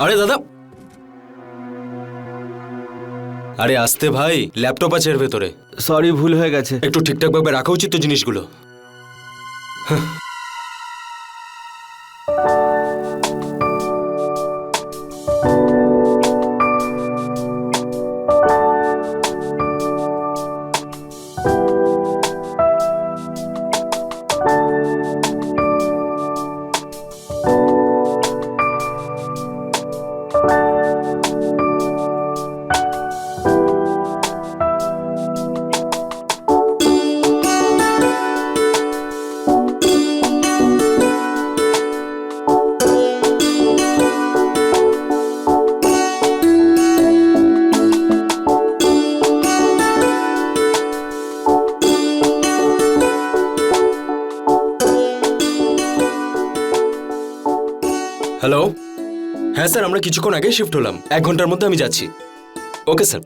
আরে দাদা, আরে আসতে ভাই, ল্যাপটপ আছে এর ভেতরে। সরি, ভুল হয়ে গেছে। একটু ঠিকঠাক ভাবে রাখা উচিত তো জিনিসগুলো। হ্যালো, হ্যাঁ স্যার, আমরা কিছুক্ষণ আগে শিফট হলাম। 1 ঘন্টার মধ্যে আমি যাচ্ছি। Okay sir.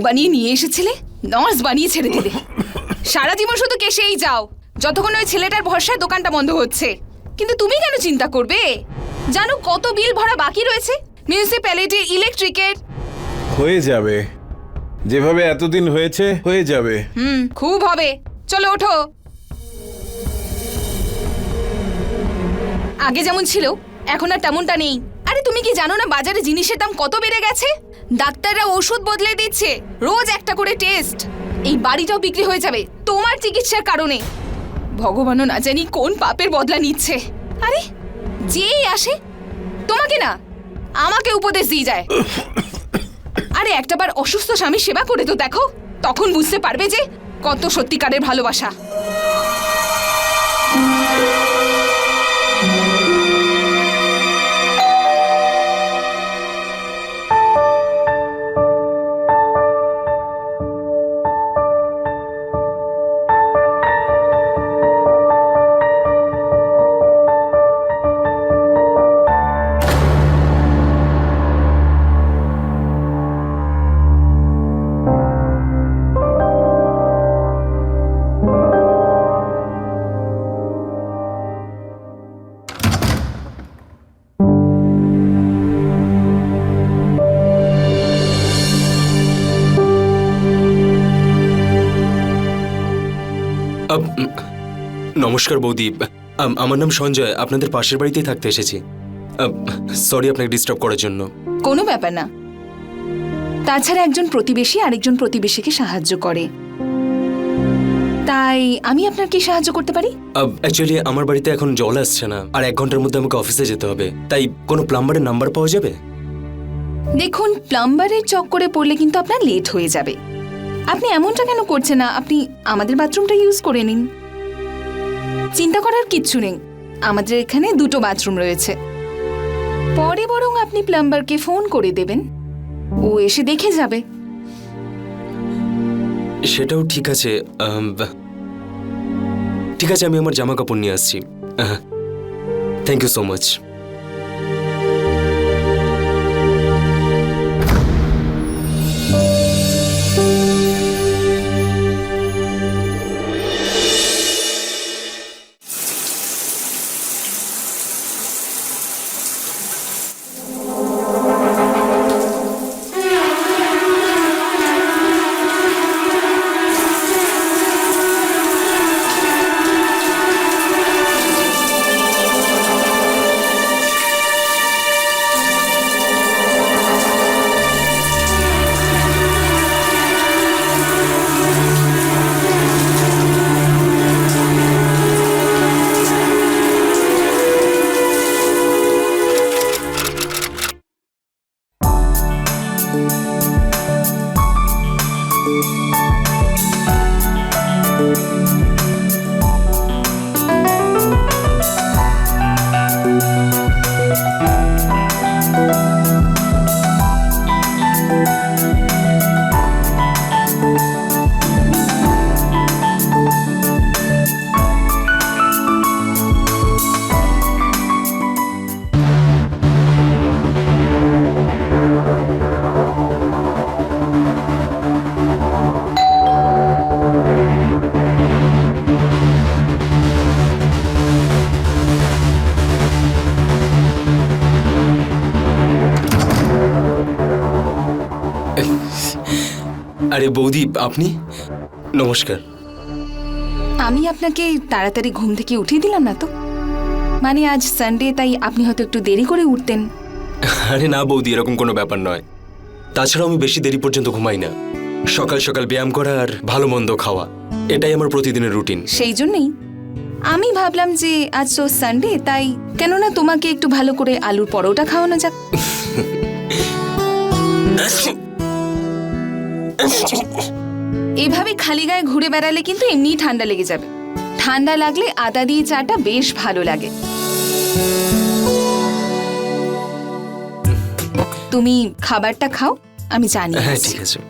বানিয়ে নিয়ে এসেছিলে, নার্স বানিয়ে ছেড়ে দিলে। সারা জীবন শুধু কেসেই যাও, যতক্ষণ ওই ছেলেটার ভরসায় দোকানটা বন্ধ হচ্ছে। কিন্তু তুমি কেন চিন্তা করবে? জানো কত বিল ভরা বাকি রয়েছে, মিউনিসিপ্যালিটির, ইলেকট্রিকের। হয়ে যাবে, যেভাবে এতদিন হয়েছে হয়ে যাবে। খুব হবে। চলো ওঠো। আগে যেমন ছিল এখন আর তেমনটা নেই। আরে তুমি কি জানো না বাজারে জিনিসের দাম কত বেড়ে গেছে? ডাক্তাররা ওষুধ বদলে দিচ্ছে, রোজ একটা করে টেস্ট। এই বাড়িটাও বিক্রি হয়ে যাবে তোমার চিকিৎসার কারণে। ভগবানও না জানি কোন পাপের বদলা নিচ্ছে। আরে যেই আসে তোমাকে না আমাকে উপদেশ দিয়ে যায়। আরে একটাবার অসুস্থ স্বামী সেবা করে তো দেখো, তখন বুঝতে পারবে যে কত সত্যিকারের ভালোবাসা। নমস্কার বৌদি, আমার নাম সঞ্জয়, আপনাদের পাশের বাড়িতেই থাকতে এসেছি। সরি আপনাকে ডিস্টার্ব করার জন্য। কোনো ব্যাপার না। তাছাড়া একজন প্রতিবেশী আরেকজন প্রতিবেশীকে সাহায্য করে, তাই আমি আপনার কি সাহায্য করতে পারি? অ্যাকচুয়ালি আমার বাড়িতে এখন জল আসছে না, আর 1 ঘন্টার মধ্যে আমাকে অফিসে যেতে হবে। তাই কোনো প্লাম্বারের নাম্বার পাওয়া যাবে? দেখুন, প্লাম্বারের চক্করে পড়লে কিন্তু আপনার লেট হয়ে যাবে। আপনি এমনটা কেন করছেন না? আপনি আমাদের বাথরুমটা ইউজ করে নিন। চিন্তা করার কিচ্ছু নেই, আমাদের এখানে 2টো বাথরুম রয়েছে। পরে বরং আপনি প্লাম্বারকে ফোন করে দেবেন, ও এসে দেখে যাবে। সেটাও ঠিক আছে। ঠিক আছে, আমি আমার জামা কাপড় নিয়ে আসছি। Thank you so much. আরে বৌদি, আপনি? নমস্কার। আমি আপনাকে তাড়াতাড়ি ঘুম থেকে উঠিয়ে দিলাম না তো? মানে আজ সানডে, তাই আপনি হয়তো একটু দেরি করে উঠতেন। আরে না বৌদি, এরকম কোনো ব্যাপার নয়। তাছাড়াও আমি বেশি দেরি পর্যন্ত ঘুমাই না। সকাল সকাল ব্যায়াম করা আর ভালো মন্দ খাওয়া, এটাই আমার প্রতিদিনের রুটিন। সেই জন্যই আমি ভাবলাম যে আজ তো সানডে, তাই কেননা তোমাকে একটু ভালো করে আলুর পরোটা খাওয়ানো যাক। এভাবে খালি গায়ে ঘুরে বেড়ালে কিন্তু এমনিই ঠান্ডা লেগে যাবে। ঠান্ডা লাগলে আদা দিয়ে চাটা বেশ ভালো লাগে। তুমি খাবারটা খাও, আমি জানি। হ্যাঁ ঠিক আছে।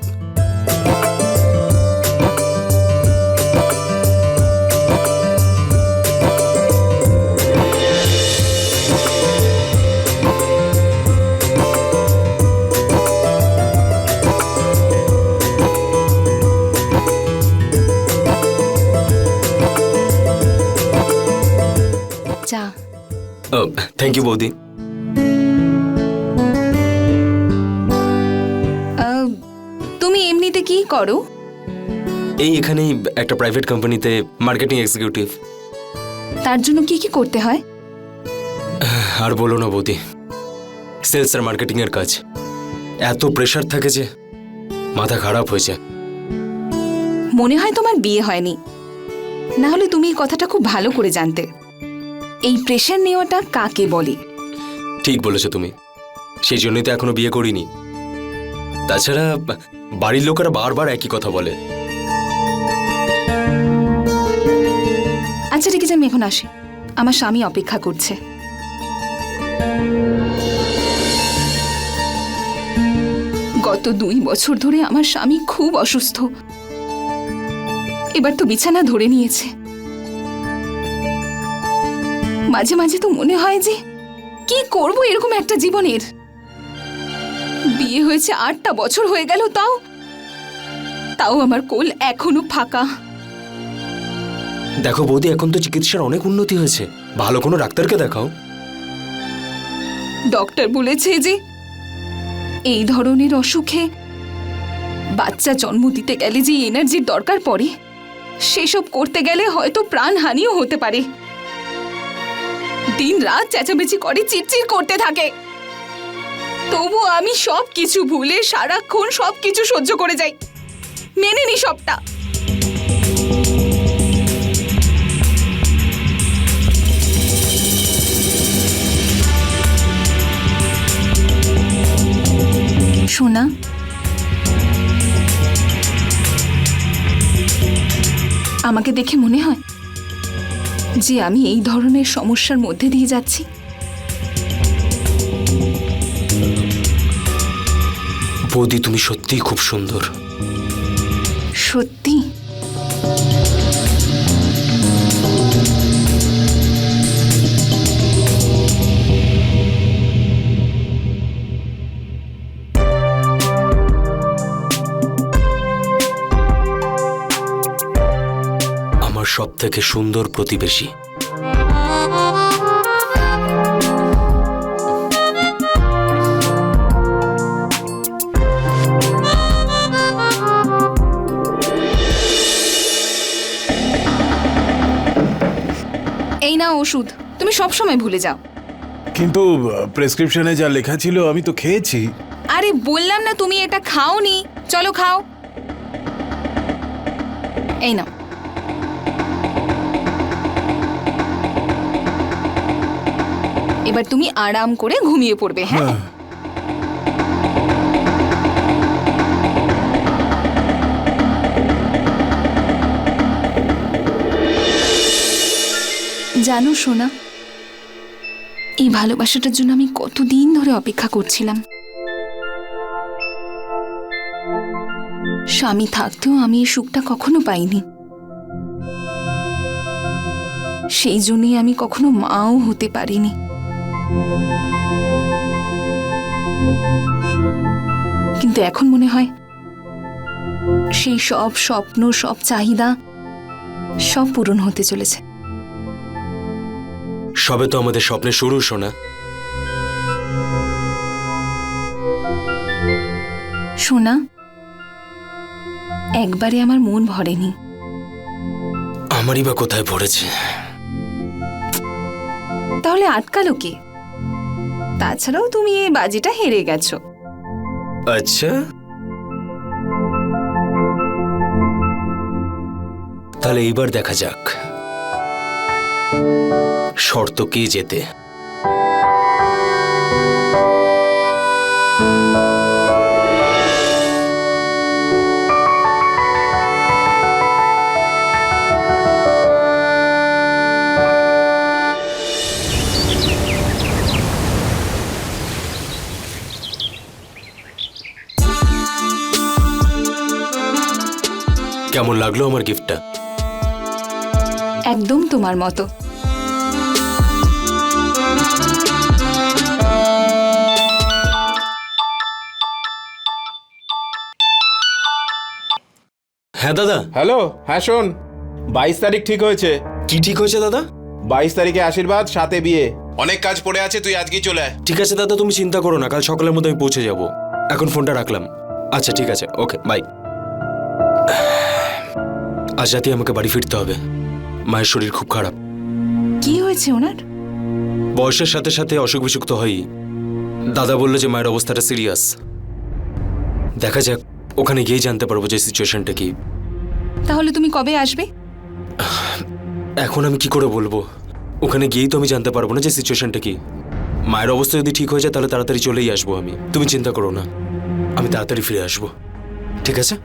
চা। থ্যাংক ইউ বৌদি। তুমি এমনিতে কি করো? এই এখানেই একটা প্রাইভেট কোম্পানিতে মার্কেটিং এক্সিকিউটিভ। তার জন্য কি কি করতে হয়? আর বলো না বৌদি, সেলস আর মার্কেটিং এর কাজ এত প্রেশার থাকে যে মাথা খারাপ হয়ে যায়। মনে হয় তোমার বিয়ে হয়নি, না হলে তুমি এই কথাটা খুব ভালো করে জানতে। এই প্রেশার নেওয়াটা কাকে বলে? ঠিক বলেছো তুমি, সেই জন্যই তো এখনো বিয়ে করিনি। তাছাড়া বাড়ির লোকেরা বারবার একই কথা বলে। আচ্ছা ঠিক আছে, আমি এখন আসি, আমার স্বামী অপেক্ষা করছে। গত 2 বছর ধরে আমার স্বামী খুব অসুস্থ, এবার তো বিছানা ধরে নিয়েছে। মাঝে মাঝে তো মনে হয় যে কি করব এরকম একটা জীবনের। বিয়ে হয়েছে 8টা বছর হয়ে গেল, তাও আমার কোল এখনো ফাঁকা। দেখো বৌদি, এখন তো চিকিৎসার অনেক উন্নতি হয়েছে, ভালো কোনো ডাক্তারকে দেখাও। ডক্টর বলেছে যে এই ধরনের অসুখে বাচ্চা জন্ম দিতে গেলে যে এনার্জির দরকার পড়ে, সেসব করতে গেলে হয়তো প্রাণহানিও হতে পারে। দিন রাত চেঁচামেচি করে, চিৎচির করতে থাকে। তবু আমি সবকিছু ভুলে সারাক্ষণ সবকিছু সহ্য করে যাই, মেনে নি সবটা। সোনা, আমাকে দেখে মনে হয় যে আমি এই ধরনের সমস্যার মধ্যে দিয়ে যাচ্ছি? বৌদি, তুমি সত্যিই খুব সুন্দর। সত্যি? আমার সবথেকে সুন্দর প্রতিবেশী। এই না ওষুধ, তুমি সব সময় ভুলে যাও। কিন্তু প্রেসক্রিপশনে যা লেখা ছিল আমি তো খেয়েছি। আরে বললাম না তুমি এটা খাওনি, চলো খাও। এই নাও। এবার তুমি আরাম করে ঘুমিয়ে পড়বে। হ্যাঁ, জানো সোনা, এই ভালোবাসাটার জন্য আমি কতদিন ধরে অপেক্ষা করছিলাম। স্বামী থাকতেও আমি এই সুখটা কখনো পাইনি, সেই জন্যই আমি কখনো মাও হতে পারিনি। কিন্তু এখন মনে হয় সেই সব স্বপ্ন, সব চাহিদা সব পূরণ হতে চলেছে। সবে তো আমাদের স্বপ্নের শুরু, সোনা। সোনা, একবারে আমার মন ভরেনি। আমারই বা কোথায় পড়েছে? তাহলে আটকালো কে? তাছাড়াও তুমি এই বাজিটা হেরে গেছো। আচ্ছা, তাহলে এইবার দেখা যাক শর্ত কে জেতে। কেমন লাগলো আমার গিফটটা? একদম তোমার মতো। হ্যাঁ দাদা। হ্যালো, হ্যাঁ শোন, 22 তারিখ ঠিক হয়েছে। কি ঠিক হয়েছে দাদা? 22 তারিখে আশীর্বাদ, সাথে বিয়ে। অনেক কাজ পড়ে আছে, তুই আজকেই চলে আয়। ঠিক আছে দাদা, তুমি চিন্তা করো না, কাল সকালের মধ্যে আমি পৌঁছে যাব। এখন ফোনটা রাখলাম। আচ্ছা ঠিক আছে, ওকে বাই। আজ রাতে আমাকে বাড়ি ফিরতে হবে। মায়ের শরীর খুব খারাপ। কি হয়েছে ওনার? বয়সের সাথে সাথে অসুখ বিসুখ তো হয়ই। দাদা বললো যে মায়ের অবস্থাটা সিরিয়াস। দেখা যাক, ওখানে গিয়েই জানতে পারবো যে সিচুয়েশনটা কি। তাহলে তুমি কবে আসবে? এখন আমি কি করে বলবো? ওখানে গিয়েই তো আমি জানতে পারবো না যে সিচুয়েশনটা কি। মায়ের অবস্থা যদি ঠিক হয়ে যায় তাহলে তাড়াতাড়ি চলেই আসবো আমি। তুমি চিন্তা করো না, আমি তাড়াতাড়ি ফিরে আসবো। ঠিক আছে?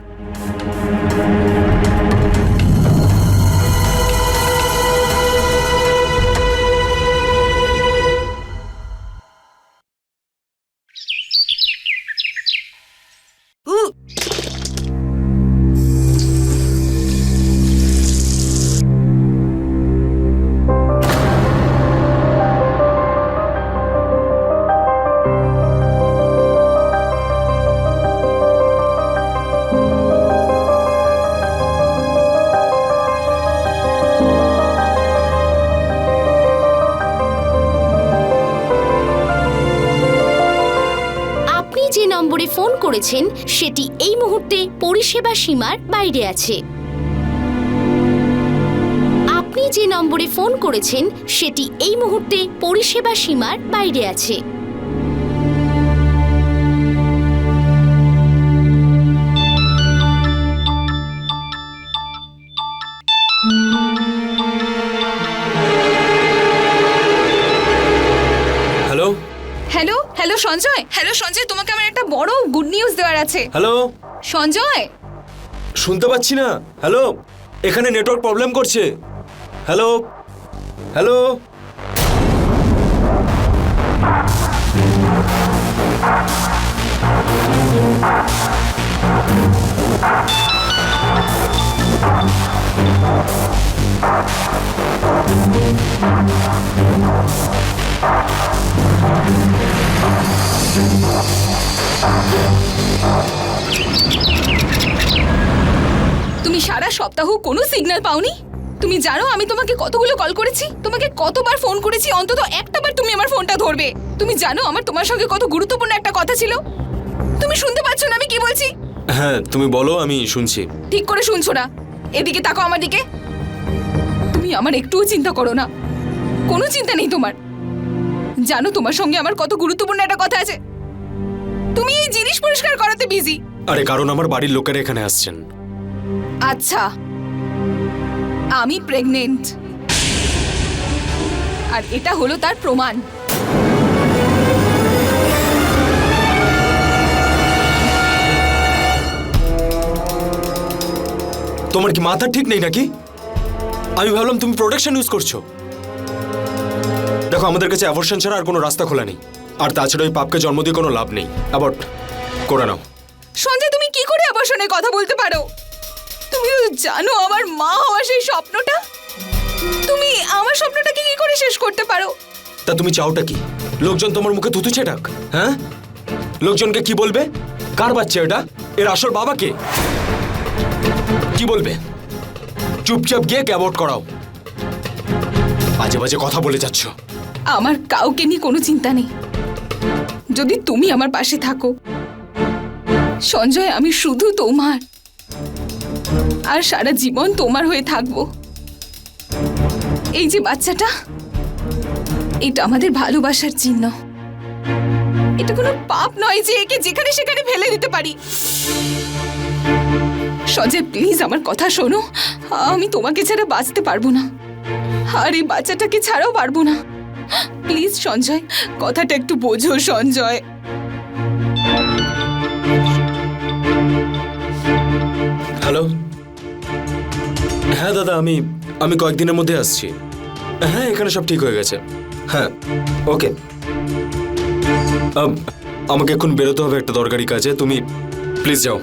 যে নম্বরে ফোন করেছেন সেটি এই মুহূর্তে পরিষেবা সীমার বাইরে আছে। আপনি যে নম্বরে ফোন করেছেন সেটি এই মুহূর্তে পরিষেবা সীমার বাইরে আছে। Hello hello hello Sanjay, hello Sanjay, তোমাকে আমার একটা বড় গুড নিউজ দেওয়ার আছে। হ্যালো, সঞ্জয়, শুনতে পাচ্ছি না। হ্যালো, এখানে নেটওয়ার্ক প্রবলেম করছে। Hello hello. তুমি সারা সপ্তাহ কোনো সিগন্যাল পাওনি? তুমি জানো আমি তোমাকে কতগুলো কল করেছি, তোমাকে কতবার ফোন করেছি, অন্তত একটাবার তুমি আমার ফোনটা ধরবে। তুমি জানো আমার তোমার সঙ্গে কত গুরুত্বপূর্ণ একটা কথা ছিল। তুমি শুনতে পাচ্ছ না আমি কি বলছি? হ্যাঁ তুমি বলো, আমি শুনছি। ঠিক করে শুনছো না? এদিকে তাকো আমার দিকে। তুমি আমার একটুও চিন্তা করো না, কোনো চিন্তা নেই তোমার। জানো তোমার সঙ্গে আমার কত গুরুত্বপূর্ণ একটা কথা আছে। তুমি এই জিনিস পরিষ্কার করাতে বিজি। আরে কারণ আমার বাড়ির লোকেরা এখানে আসছেন। আচ্ছা, আমি প্রেগনেন্ট, আর এটা হলো তার প্রমাণ। তোমার কি মাথা ঠিক নেই নাকি? আমি ভাবলাম তুমি প্রোটেকশন ইউজ করছো। দেখো, আমাদের কাছে অ্যাবর্শন ছাড়া আর কোনো রাস্তা খোলা নেই। আর তাছাড়া ওই পাপকে জন্ম দিয়ে কোনো লাভ নেই। অ্যাবর্ট করে নাও। সঞ্জয়, তুমি কি করে অবসরে কথা বলতে পারো? তুমি জানো আমার মা হওয়া সেই স্বপ্নটা, তুমি আমার স্বপ্নটাকে কি করে শেষ করতে পারো? তা তুমি চাওটা কি? লোকজন তোমার মুখে থুতু ছেটাক? হ্যাঁ, লোকজনকে কি বলবে? কার বাচ্চা এটা? এর আসল বাবা কে? কি বলবে? চুপচাপ গিয়ে অ্যাবর্ট করাও। বাজে বাজে কথা বলে যাচ্ছ। আমার কাউকে নিয়ে কোনো চিন্তা নেই, যদি তুমি আমার পাশে থাকো। সঞ্জয়, আমি শুধু তোমার। আর সারা জীবন তোমার হয়ে থাকবো। এই যে বাচ্চাটা, এটা আমাদের ভালোবাসার চিহ্ন। এটা কোনো পাপ নয় যে একে যেখানে সেখানে ফেলে দিতে পারি। সঞ্জয় প্লিজ আমার কথা শোনো, আমি তোমাকে ছাড়া বাঁচতে পারবো না, আর এই বাচ্চাটাকে ছাড়াও পারবো না। প্লিজ সঞ্জয়, কথাটা একটু বোঝো সঞ্জয়। হ্যালো, হ্যাঁ দাদা, আমি কয়েকদিনের মধ্যে আসছি। হ্যাঁ, এখানে সব ঠিক হয়ে গেছে। হ্যাঁ, ওকে। আমাকে এখন বেরোতে হবে একটা দরকারি কাজে, তুমি প্লিজ যাও।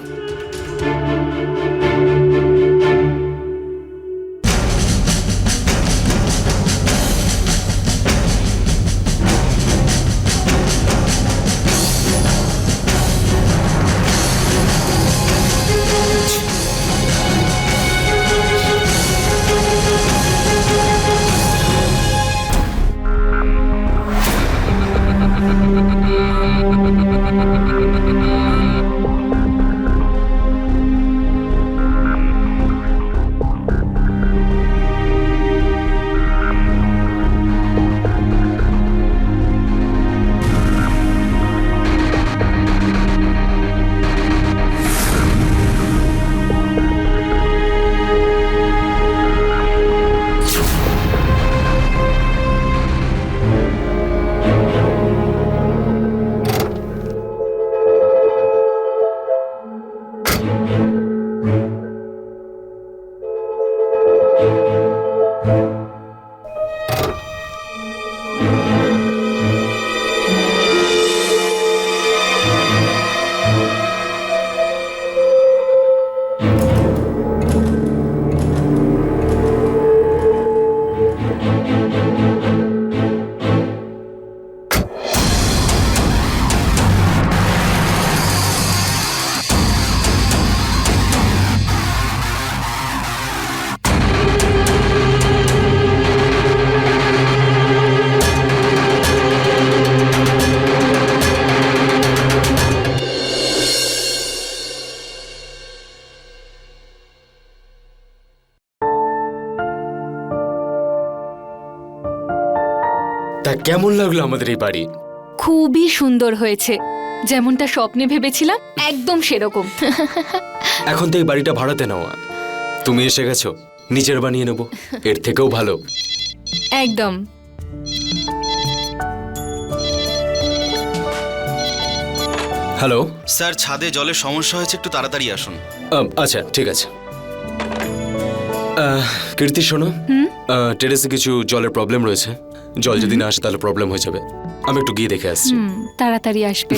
তা কেমন লাগলো আমাদের এই বাড়ি? খুবই সুন্দর হয়েছে, যেমনটা স্বপ্নে ভেবেছিলাম একদম সেরকম। এখন তো এই বাড়িটা ভাড়াতে নেওয়া, তুমি এসে গেছো, নিজের বানিয়ে নেবো, এর থেকেও ভালো। একদম। হ্যালো স্যার, ছাদে জলের সমস্যা হয়েছে, একটু তাড়াতাড়ি আসুন। আচ্ছা ঠিক আছে। কীর্তি শোনো, টেরেসে কিছু জলের প্রবলেম রয়েছে, জল যদি না আসে তাহলে প্রবলেম হয়ে যাবে। আমি একটু গিয়ে দেখে আসছি। তাড়াতাড়ি আসবে।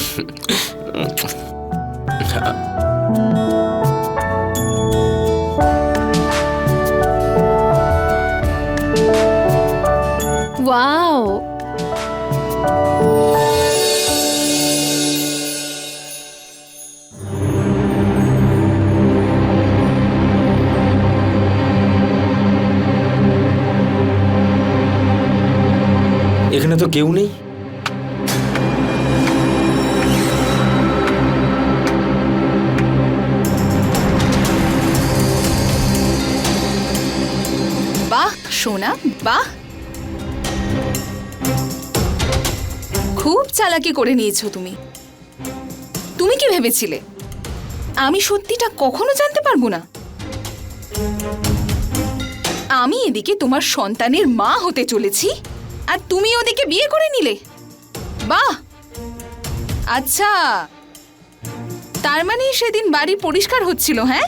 ওয়াও, এখানে তো কেউ নেই। বাহ সোনা, বাহ, খুব চালাকি করে নিয়েছো তুমি। তুমি কি ভেবেছিলে আমি সত্যিটা কখনো জানতে পারবো না? আমি এদিকে তোমার সন্তানের মা হতে চলেছি, আর তুমি ওদিকে বিয়ে করে নিলে। বাহ, আচ্ছা, তার মানে সেদিন বাড়ি পরিষ্কার হচ্ছিল? হ্যাঁ,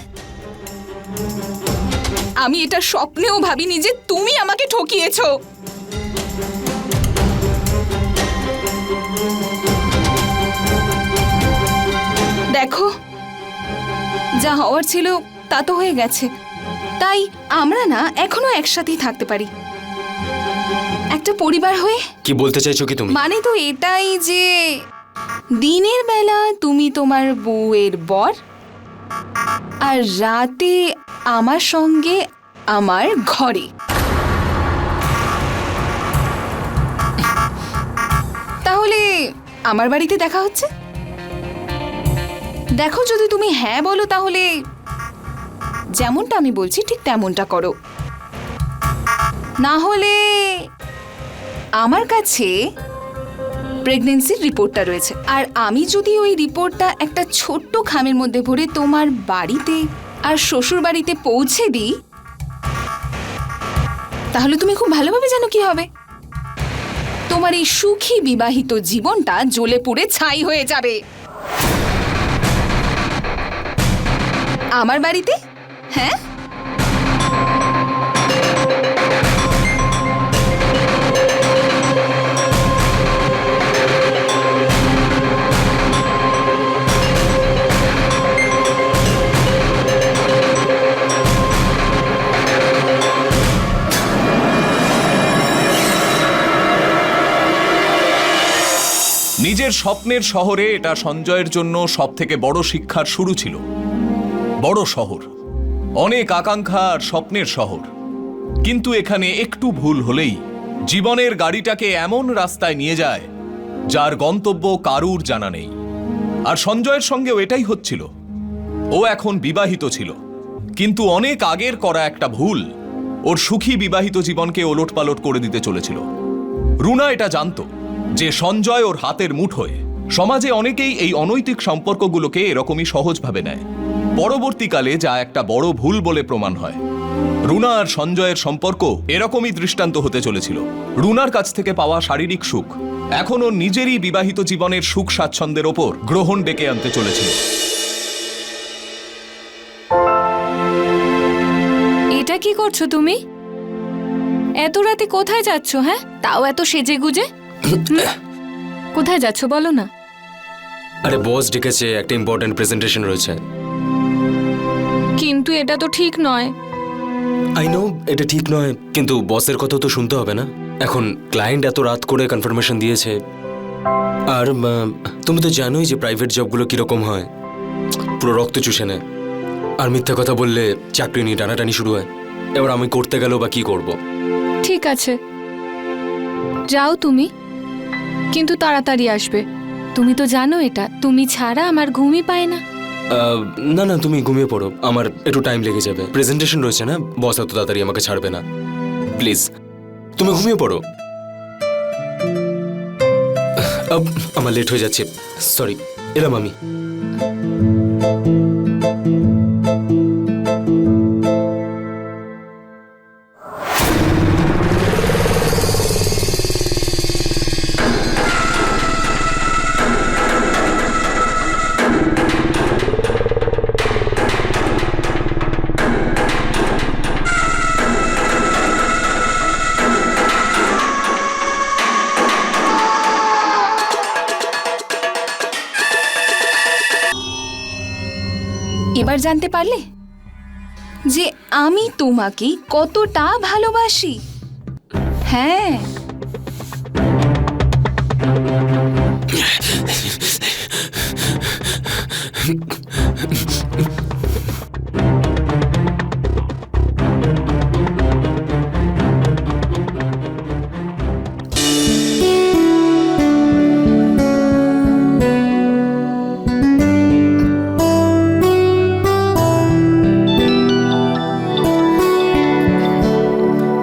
আমি এটা স্বপ্নেও ভাবিনি যে তুমি আমাকে ঠকিয়েছো। দেখো, যা হওয়ার ছিল তা তো হয়ে গেছে, তাই আমরা না এখনো একসাথেই থাকতে পারি, একটা পরিবার হয়ে। কি বলতে চাইছো কি তুমি? মানে তো এটাই যে দিনের বেলা তুমি তোমার বউয়ের বর, আর রাতে আমার সঙ্গে আমার ঘরে। তাহলে আমার বাড়িতে দেখা হচ্ছে? দেখো, যদি তুমি হ্যাঁ বলো তাহলে যেমনটা আমি বলছি ঠিক তেমনটা করো, না হলে আমার কাছে প্রেগন্যান্সির রিপোর্টটা রয়েছে, আর আমি যদি ওই রিপোর্টটা একটা ছোট্ট খামের মধ্যে ভরে তোমার বাড়িতে আর শ্বশুর বাড়িতে পৌঁছে দিই, তাহলে তুমি খুব ভালোভাবে জানো কি হবে। তোমার এই সুখী বিবাহিত জীবনটা জ্বলে পুড়ে ছাই হয়ে যাবে। আমার বাড়িতে, হ্যাঁ, নিজের স্বপ্নের শহরে এটা সঞ্জয়ের জন্য সবথেকে বড় শিক্ষার শুরু ছিল। বড় শহর, অনেক আকাঙ্ক্ষা আর স্বপ্নের শহর, কিন্তু এখানে একটু ভুল হলেই জীবনের গাড়িটাকে এমন রাস্তায় নিয়ে যায় যার গন্তব্য কারুর জানা নেই। আর সঞ্জয়ের সঙ্গেও এটাই হচ্ছিল। ও এখন বিবাহিত ছিল, কিন্তু অনেক আগের করা একটা ভুল ওর সুখী বিবাহিত জীবনকে ওলটপালট করে দিতে চলেছিল। রুনা এটা জানতো যে সঞ্জয় ওর হাতের মুঠোয়। সমাজে অনেকেই এই অনৈতিক সম্পর্কগুলোকে এরকমই সহজভাবে নেয়, পরবর্তীকালে যা একটা বড় ভুল বলে প্রমাণ হয়। রুনা আর সঞ্জয়ের সম্পর্ক এরকমই দৃষ্টান্ত হতে চলেছিল। রুনার কাছ থেকে পাওয়া শারীরিক সুখ এখন ওর নিজেরই বিবাহিত জীবনের সুখ স্বাচ্ছন্দ্যের ওপর গ্রহণ ডেকে আনতে চলেছিল। এটা কি করছো তুমি? এত রাতে কোথায় যাচ্ছ? হ্যাঁ, তাও এত সেজে গুজে। কোথায় যাচ্ছ বলো না। আরে বস ডেকেছে, একটা ইম্পর্টেন্ট প্রেজেন্টেশন রয়েছে। কিন্তু এটা তো ঠিক নয়। আই নো এটা ঠিক নয়, কিন্তু বসের কথা তো শুনতে হবে না। এখন ক্লায়েন্ট এত রাত করে কনফার্মেশন দিয়েছে, আর তুমি তো জানোই যে প্রাইভেট জবগুলো কিরকম হয়, পুরো রক্ত চুষে নেয়। আর মিথ্যা কথা বললে চাকরি নিয়ে টানাটানি শুরু হয়। এবার আমি করতে গেলেও বা কি করব? ঠিক আছে, যাও তুমি, কিন্তু তাড়াতাড়ি আসবে। তুমি তো জানো এটা, তুমি ছাড়া আমার ঘুমই পায় না। না না, তুমি ঘুমিয়ে পড়ো, আমার একটু টাইম লেগে যাবে। প্রেজেন্টেশন রয়েছে না, বস এত তাড়াতাড়ি আমাকে ছাড়বে না। প্লিজ তুমি ঘুমিয়ে পড়ো। আমার লেট হয়ে যাচ্ছে, সরি। এলাম আমি। এবার জানতে পারলে যে আমি তোমাকে কতটা ভালোবাসি। হ্যাঁ,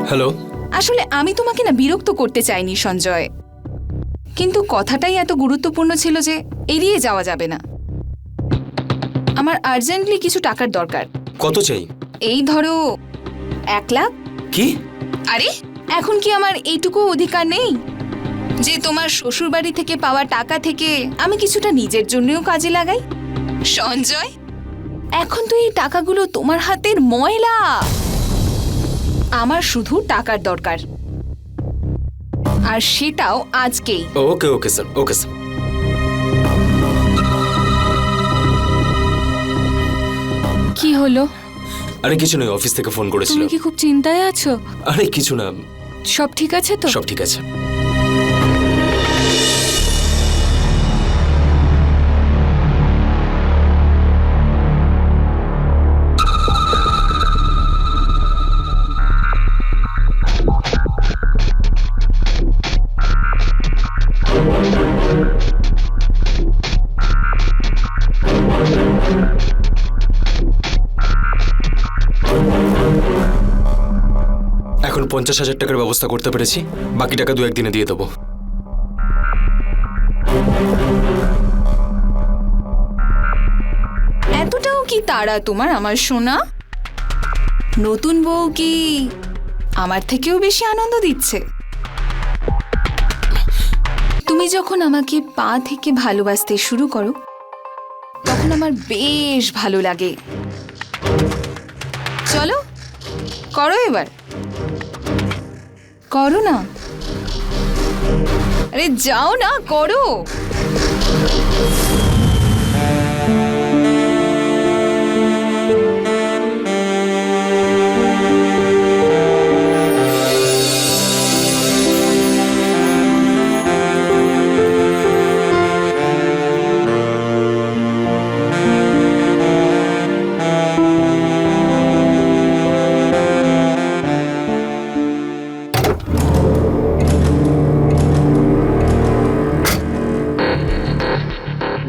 হ্যালো। আসলে আমি তোমাকে না বিরক্ত করতে চাইনি সঞ্জয়, কিন্তু কথাটাই এত গুরুত্বপূর্ণ ছিল যে এড়িয়ে যাওয়া যাবে না। আমার আর্জেন্টলি কিছু টাকার দরকার। কত চাই? এই ধরো 1 লাখ। কি? আরে এখন কি আমার এইটুকু অধিকার নেই যে তোমার শ্বশুরবাড়ি থেকে পাওয়া টাকা থেকে আমি কিছুটা নিজের জন্যও কাজে লাগাই? সঞ্জয়, এখন তো এই টাকাগুলো তোমার হাতের ময়লা। আমার শুধু টাকার দরকার, আর সেটাও আজকেই। ওকে ওকে স্যার, ওকে স্যার। কি হলো? আরে কিছু নয়, অফিস থেকে ফোন করেছিল। তুমি কি খুব চিন্তায় আছো? আরে কিছু না, সব ঠিক আছে তো? সব ঠিক আছে। 50,000 টাকার ব্যবস্থা করতে পেরেছি, বাকি টাকা 2-1 দিনে দিয়ে দেবো। এতটাও কি তাড়া তোমার আমার সোনা? নতুন বউ কি আমার থেকেও বেশি আনন্দ দিচ্ছে? তুমি যখন আমাকে পা থেকে ভালোবাসতে শুরু করো তখন আমার বেশ ভালো লাগে। চলো করো, এবার করো না। আরে যাও না, করো।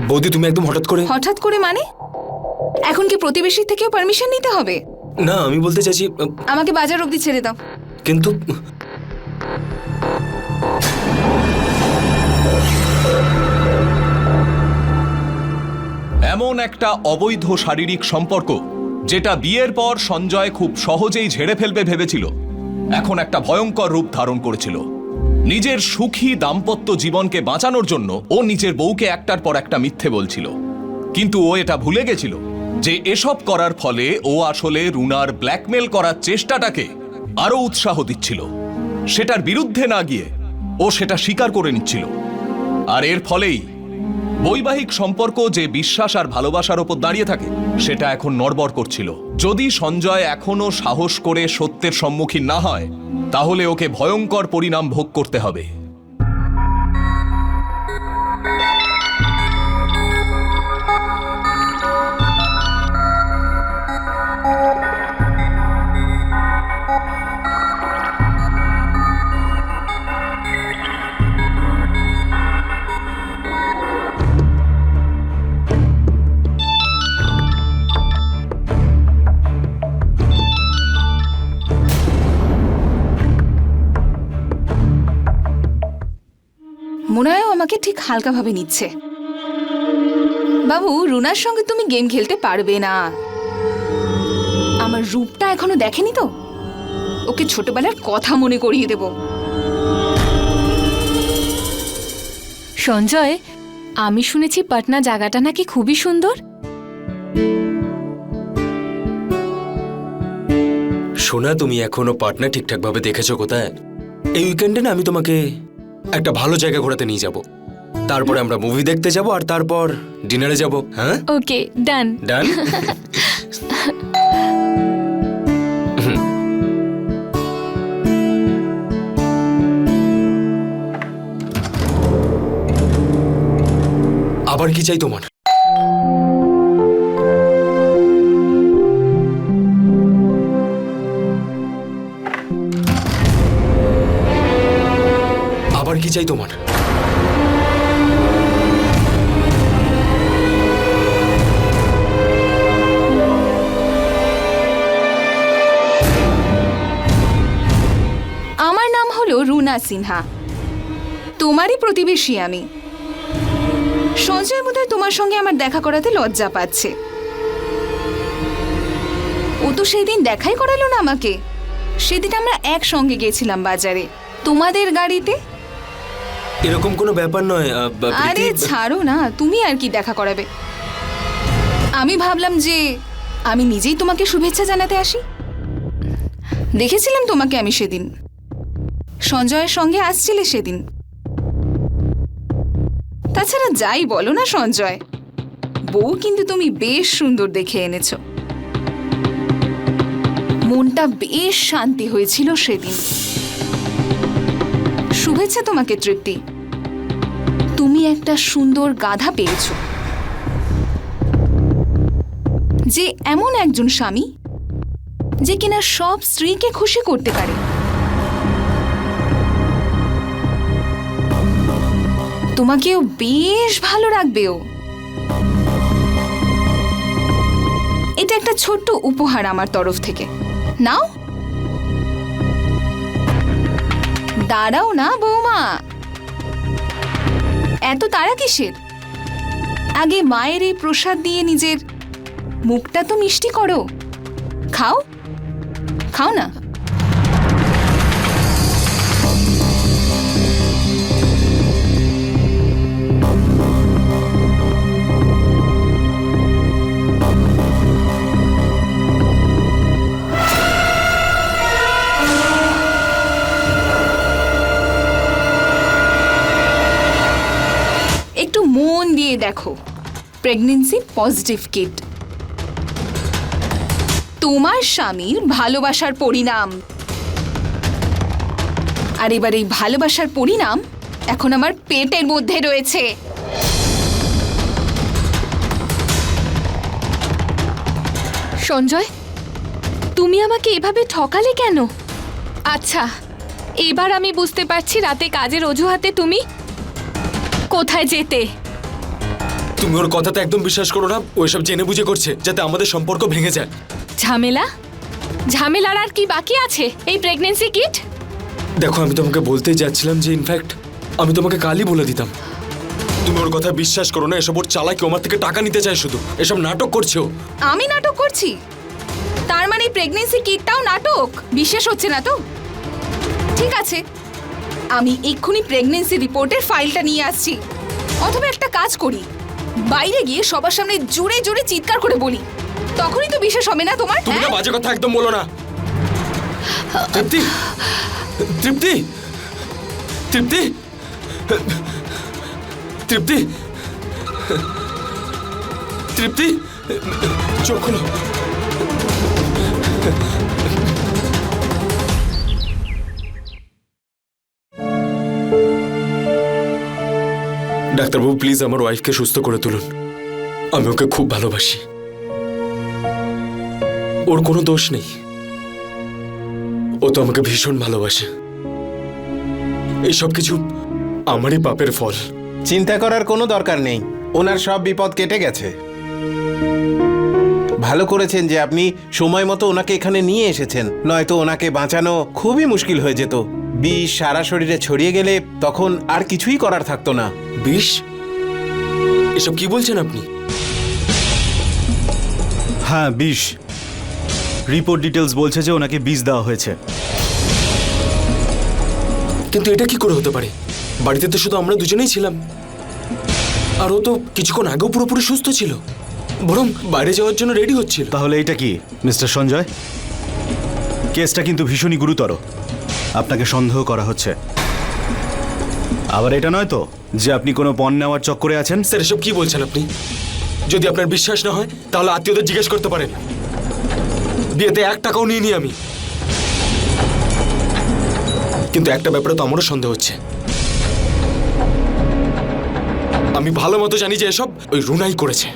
বৌদি, তুমি একদম হঠাৎ করে মানে এখন কি প্রতিবেশীর থেকেও পারমিশন নিতে হবে? না, আমি বলতে চাইছি আমাকে বাজার অবধি ছেড়ে দাও। কিন্তু এমন একটা অবৈধ শারীরিক সম্পর্ক যেটা বিয়ের পর সঞ্জয় খুব সহজেই ঝেড়ে ফেলবে ভেবেছিল, এখন একটা ভয়ঙ্কর রূপ ধারণ করেছিল। নিজের সুখী দাম্পত্য জীবনকে বাঁচানোর জন্য ও নিজের বউকে একটার পর একটা মিথ্যে বলছিল, কিন্তু ও এটা ভুলে গেছিল যে এসব করার ফলে ও আসলে রুনার ব্ল্যাকমেল করার চেষ্টাটাকে আরো উৎসাহ দিচ্ছিল। সেটার বিরুদ্ধে না গিয়ে ও সেটা স্বীকার করে নিচ্ছিল, আর এর ফলেই বৈবাহিক সম্পর্ক যে বিশ্বাস আর ভালোবাসার ওপর দাঁড়িয়ে থাকে সেটা এখন নড়বড় করছিল। যদি সঞ্জয় এখনো সাহস করে সত্যের সম্মুখীন না হয় তাহলে ওকে ভয়ঙ্কর পরিণাম ভোগ করতে হবে। মনে হয় ও আমাকে ঠিক হালকাভাবে নিচ্ছে। বাবু, রুনার সঙ্গে তুমি গেম খেলতে পারবে না। আমার রূপটা এখনো দেখেনি তো, ওকে ছোটবেলার কথা মনে করিয়ে দেব। সঞ্জয়, আমি শুনেছি পাটনা জায়গাটা নাকি খুবই সুন্দর। সোনা, তুমি এখনো পাটনা ঠিকঠাক ভাবে দেখেছো কোথায়? এই উইকেন্ডে না আমি তোমাকে একটা ভালো জায়গা ঘোরাতে নিয়ে যাব, তারপরে আমরা মুভি দেখতে যাব, আর তারপর ডিনারে যাব। হ্যাঁ, ওকে, ডান। ডান। আবার কি চাই তোমার? আবার কি চাই তোমার? আমার নাম হলো রুনা সিনহা, তোমারই প্রতিবেশী আমি। সঞ্জয় বোধহয় তোমার সঙ্গে আমার দেখা করাতে লজ্জা পাচ্ছে। ও তো সেই দিন দেখাই করালো না আমাকে। সেদিন আমরা একসঙ্গে গেছিলাম বাজারে, তোমাদের গাড়িতে। এরকম কোনো ব্যাপার নয়। আরে ছাড়ো না, তুমি আর কি দেখা করাবে। আমি ভাবলাম যে আমি নিজেই তোমাকে শুভেচ্ছা জানাতে আসি। দেখেছিলাম তোমাকে আমি সেদিন, সঞ্জয়ের সঙ্গে আসছিলে সেদিন। তাছাড়া যাই বলো না সঞ্জয়, বউ কিন্তু তুমি বেশ সুন্দর দেখে এনেছো। মনটা বেশ শান্তি হয়েছিল সেদিন। শুভেচ্ছা তোমাকে তৃপ্তি, তুমি একটা সুন্দর গাধা পেয়েছো, যে এমন একজন স্বামী যে কিনা সব স্ত্রীকে খুশি করতে পারে। তোমাকেও বেশ ভালো রাখবেও। এটা একটা ছোট্ট উপহার আমার তরফ থেকে, নাও। দাঁড়াও না বৌমা, এত তাড়া কিসের? আগে মায়ের এই প্রসাদ দিয়ে নিজের মুখটা তো মিষ্টি করো। খাও, খাও না। একটু মন দিয়ে দেখো, প্রেগন্যান্সি পজিটিভ কিট, তোমার স্বামীর ভালোবাসার পরিণাম। আর এবার এই ভালোবাসার পরিণাম এখন আমার পেটের মধ্যে রয়েছে। সঞ্জয়, তুমি আমাকে এভাবে ঠকালে কেন? আচ্ছা, এবার আমি বুঝতে পারছি রাতে কাজের অজুহাতে তুমি কোথায় যেতে। তুমি ওর কথাতে একদম বিশ্বাস করো না। ও এসব জেনে বুঝে করছে যাতে আমাদের সম্পর্ক ভেঙে যায়। ঝামেলা? ঝামেলার আর কি বাকি আছে? এই প্রেগন্যান্সি কিট? দেখো, আমি তোমাকে বলতেই যাচ্ছিলাম যে ইনফ্যাক্ট আমি তোমাকে কালই বলে দিতাম। তুমি ওর কথা বিশ্বাস করো না। এসব ওর চালাকি, আমার থেকে টাকা নিতে চায় শুধু। এসব নাটক করছে ও। আমি নাটক করছি? তার মানে প্রেগন্যান্সি কিটটাও নাটক? বিশ্বাস হচ্ছে না তো? ঠিক আছে, আমি এক্ষুনি প্রেগন্যান্সি রিপোর্টের ফাইলটা নিয়ে আসছি। অথবা একটা কাজ করি, বাইরে গিয়ে সবার সামনে জোরে জোরে চিৎকার করে বলি, তখনই তো বিশ্বাস হবে না তোমার? তুমি না বাজে কথা একদম বলো না। তৃপ্তি, তৃপ্তি, তৃপ্তি, তৃপ্তি, তৃপ্তি, চোখ খোলো। ডাক্তারবাবু, প্লিজ আমার ওয়াইফকে সুস্থ করে তুলুন। আমি ওকে খুব ভালোবাসি। ওর কোনো দোষ নেই। ও তো আমাকে ভীষণ ভালোবাসে। এইসব কিছু আমারই পাপের ফল। চিন্তা করার কোনো দরকার নেই, ওনার সব বিপদ কেটে গেছে। ভালো করেছেন যে আপনি সময় মতো ওনাকে এখানে নিয়ে এসেছেন, নয়তো ওনাকে বাঁচানো খুবই মুশকিল হয়ে যেত। বিষ সারা শরীরে ছড়িয়ে গেলে তখন আর কিছুই করার থাকতো না। বিষ? এসব কি বলছেন আপনি? হ্যাঁ, বিষ। রিপোর্ট ডিটেলস বলছে যে ওনাকে বিষ দেওয়া হয়েছে। কিন্তু এটা কি করে হতে পারে? বাড়িতে তো শুধু আমরা দুজনেই ছিলাম। আর ও তো কিছুক্ষণ আগেও পুরোপুরি সুস্থ ছিল, বরং বাইরে যাওয়ার জন্য রেডি হচ্ছিল। তাহলে এটা কি মিস্টার সঞ্জয়? কেসটা কিন্তু ভীষণই গুরুতর। আপনাকে সন্দেহ করা হচ্ছে। আবার এটা নয় তো যে আপনি কোনো পণ নেওয়ার চক্করে আছেন? স্যার, এসব কি বলছেন আপনি? যদি আপনার বিশ্বাস না হয় তাহলে আত্মীয়দের জিজ্ঞেস করতে পারেন। বিয়েতে 1 টাকাও নিইনি আমি। কিন্তু একটা ব্যাপারে তো আমারও সন্দেহ হচ্ছে। আমি ভালো মতো জানি যে এসব ওই রুনাই করেছে।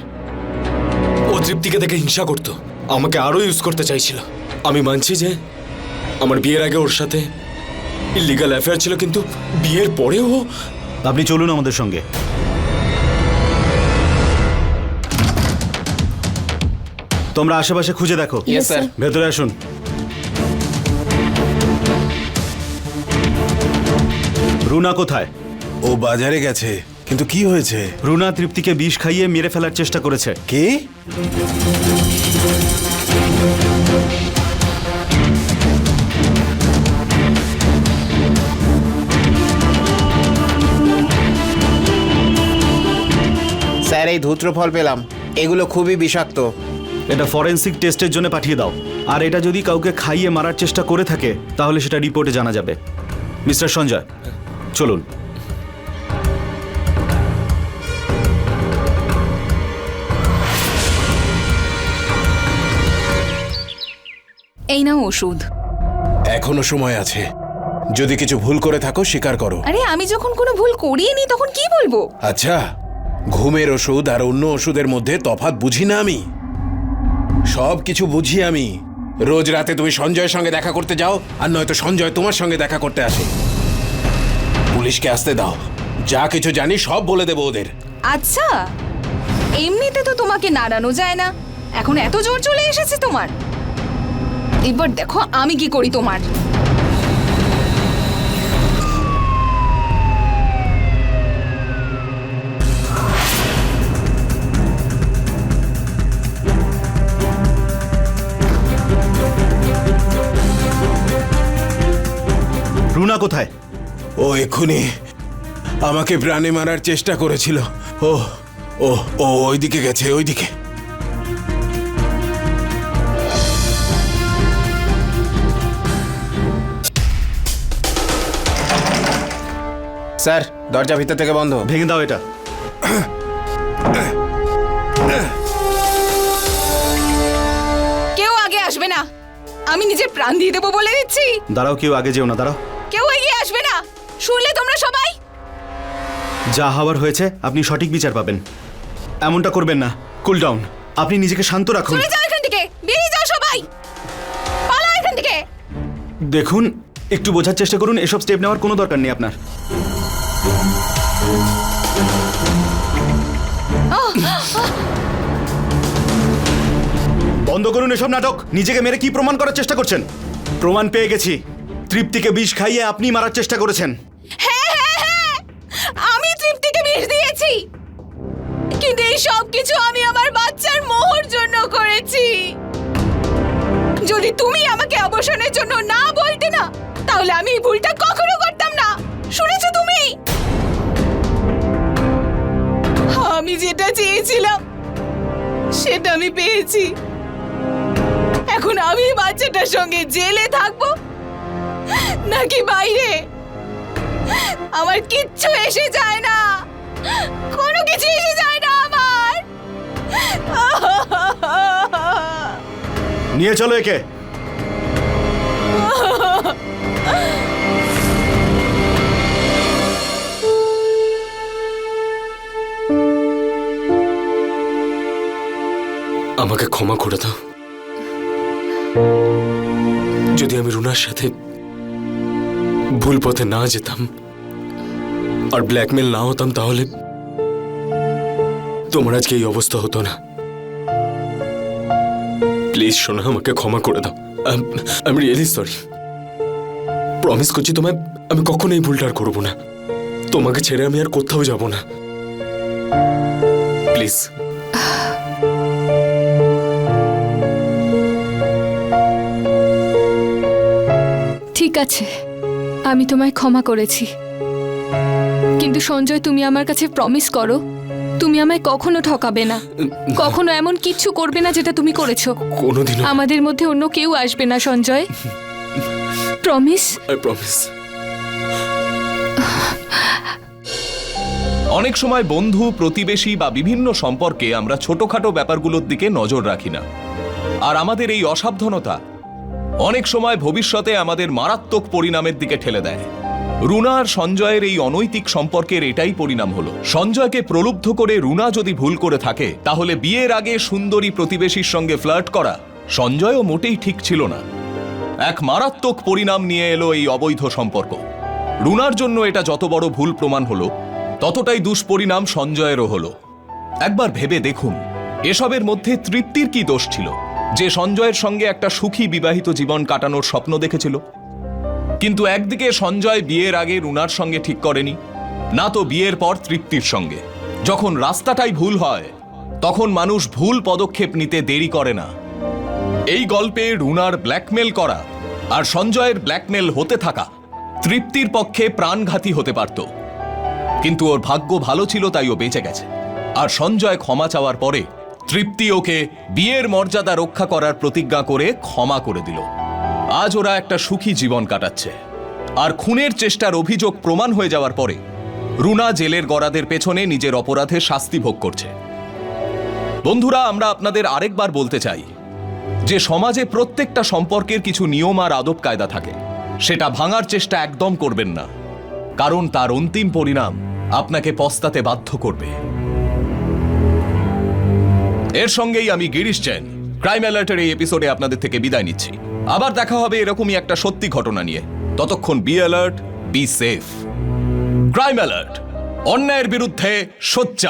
ও তৃপ্তিকে দেখে হিংসা করতো, আমাকে আরো ইউজ করতে চাইছিল। আমি মানছি যে আমার বিয়ের আগে ওর সাথে ইলিগাল অ্যাফেয়ার ছিল, কিন্তু বিয়ের পরেও আপনি চলুন আমাদের সঙ্গে। তোমরা আশেপাশে খুঁজে দেখো। Yes sir. ভেতরে আসুন। রুনা কোথায়? ও বাজারে গেছে। কিন্তু কি হয়েছে? রুনা তৃপ্তিকে বিষ খাইয়ে মেরে ফেলার চেষ্টা করেছে। কি? স্যার, এই ধূত্র ফল পেলাম, এগুলো খুবই বিষাক্ত। এটা ফরেনসিক টেস্টের জন্য পাঠিয়ে দাও। আর এটা যদি কাউকে খাইয়ে মারার চেষ্টা করে থাকে তাহলে সেটা রিপোর্টে জানা যাবে। মিস্টার সঞ্জয়, চলুন। এই নাও ওষুধ। এখনো সময় আছে। যদি কিছু ভুল করে থাকো স্বীকার করো। আরে আমি যখন কোনো ভুল করিনি তখন কি বলবো? আচ্ছা, ঘুমের ওষুধ আর অন্য ওষুধের মধ্যে তফাৎ বুঝি না আমি। সব কিছু বুঝি আমি। রোজ রাতে তুমি সঞ্জয়ের সঙ্গে দেখা করতে যাও, আর নয়তো সঞ্জয় তোমার সঙ্গে দেখা করতে আসে। পুলিশকে আসতে দাও, যা কিছু জানি সব বলে দেবো ওদের। আচ্ছা, এমনিতে তো তোমাকে নাড়ানো যায় না, এখন এত জোর চলে এসেছে তোমার। এবার দেখো আমি কি করি তোমার। রুনা কোথায়? ও এক্ষুনি আমাকে প্রাণে মারার চেষ্টা করেছিল। ও ও ও ওইদিকে গেছে, ওইদিকে। স্যার, দরজা ভিতর থেকে বন্ধ। ভেঙে দাও এটা। কেউ আগে আসবে না, আমি নিজের প্রাণ দিয়ে দেবো বলে দিচ্ছি। দাঁড়াও, কেউ আগে যেও না, দাঁড়াও। কেউ এগিয়ে আসবে না, শুনলে তোমরা সবাই? যা হওয়ার হয়েছে, আপনি সঠিক বিচার পাবেন। এমনটা করবেন না। কুল ডাউন, আপনি নিজেকে শান্ত রাখুন। চলে যাও এখান থেকে, বেরিয়ে যাও সবাই, পালাও এখান থেকে। দেখুন, একটু বোঝার চেষ্টা করুন, এসব স্টেপ নেওয়ার কোনো দরকার নেই আপনার। বন্ধ করুন এসব নাটক। নিজেকে মেরে কি প্রমাণ করার চেষ্টা করছেন? প্রমাণ পেয়ে গেছি। তৃপ্তিকে বিষ খাইয়ে আপনি মারার চেষ্টা করেছেন। হ্যাঁ হ্যাঁ হ্যাঁ, আমি তৃপ্তিকে বিষ দিয়েছি, কিন্তু এই সব কিছু আমি আমার বাচ্চার মোহর জন্য করেছি। যদি তুমি আমাকে অবসানের জন্য না বলতে না, তাহলে আমি এই ভুলটা কখনো করতাম না। শুনেছো তুমি? আমি যেটা চেয়েছিলাম সেটা আমি পেয়েছি। এখন আমি বাচ্চাটার সঙ্গে জেলে থাকবো নাকি বাইরে, আমার কিচ্ছু এসে যায় না, কোনো কিছু এসে যায় না আমার। নিয়ে চলো একে। আমাকে ক্ষমা করে দাও। যদি আমি রুনার সাথে ভুল পথে না যেতাম আর ব্ল্যাকমেল না হতাম, তাহলে তোমার আজকে এই অবস্থা হতো না। প্লিজ শোনো, আমাকে ক্ষমা করে দাও। I am really sorry. Promise করছি তোমায়, আমি কখনো এই ভুলটা আর করবো না। তোমাকে ছেড়ে আমি আর কোথাও যাব না। প্লিজ। ঠিক আছে, আমি তোমায় ক্ষমা করেছি, কিন্তু সঞ্জয়, তুমি আমার কাছে প্রমিস করো, তুমি আমায় কখনো ঠকাবে না, কখনো এমন কিচ্ছু করবে না যেটা তুমি করেছো। কোনোদিনও। আমাদের মধ্যে অন্য কেউ আসবে না সঞ্জয়, প্রমিস? I promise. অনেক সময় বন্ধু, প্রতিবেশী বা বিভিন্ন সম্পর্কে আমরা ছোটখাটো ব্যাপারগুলোর দিকে নজর রাখি না, আর আমাদের এই অসাবধানতা অনেক সময় ভবিষ্যতে আমাদের মারাত্মক পরিণামের দিকে ঠেলে দেয়। রুনা আর সঞ্জয়ের এই অনৈতিক সম্পর্কের এটাই পরিণাম হলো। সঞ্জয়কে প্রলুব্ধ করে রুনা যদি ভুল করে থাকে, তাহলে বিয়ের আগে সুন্দরী প্রতিবেশীর সঙ্গে ফ্লার্ট করা সঞ্জয়ও মোটেই ঠিক ছিল না। এক মারাত্মক পরিণাম নিয়ে এলো এই অবৈধ সম্পর্ক। রুনার জন্য এটা যত বড় ভুল প্রমাণ হলো, ততটাই দুষ্পরিণাম সঞ্জয়েরও হলো। একবার ভেবে দেখুন, এসবের মধ্যে তৃপ্তির কি দোষ ছিল যে সঞ্জয়ের সঙ্গে একটা সুখী বিবাহিত জীবন কাটানোর স্বপ্ন দেখেছিল? কিন্তু একদিকে সঞ্জয় বিয়ের আগে রুনার সঙ্গে ঠিক করেনি, না তো বিয়ের পর তৃপ্তির সঙ্গে। যখন রাস্তাটাই ভুল হয়, তখন মানুষ ভুল পদক্ষেপ নিতে দেরি করে না। এই গল্পে রুনার ব্ল্যাকমেল করা আর সঞ্জয়ের ব্ল্যাকমেল হতে থাকা তৃপ্তির পক্ষে প্রাণঘাতী হতে পারত, কিন্তু ওর ভাগ্য ভালো ছিল তাই ও বেঁচে গেছে। আর সঞ্জয় ক্ষমা চাওয়ার পরে তৃপ্তি ওকে বিয়ের মর্যাদা রক্ষা করার প্রতিজ্ঞা করে ক্ষমা করে দিল। আজ ওরা একটা সুখী জীবন কাটাচ্ছে। আর খুনের চেষ্টার অভিযোগ প্রমাণ হয়ে যাওয়ার পরে রুনা জেলের গড়াদের পেছনে নিজের অপরাধে শাস্তি ভোগ করছে। বন্ধুরা, আমরা আপনাদের আরেকবার বলতে চাই যে সমাজে প্রত্যেকটা সম্পর্কের কিছু নিয়ম আর আদব কায়দা থাকে, সেটা ভাঙার চেষ্টা একদম করবেন না, কারণ তার অন্তিম পরিণাম আপনাকে পস্তাতে বাধ্য করবে। এর সঙ্গেই আমি গিরিশ জৈন ক্রাইম অ্যালার্টের এই এপিসোডে আপনাদের থেকে বিদায় নিচ্ছি। আবার দেখা হবে এরকমই একটা সত্যি ঘটনা নিয়ে। ততক্ষণ be alert, be safe. Crime alert, অন্যায়ের বিরুদ্ধে সোচ্চার।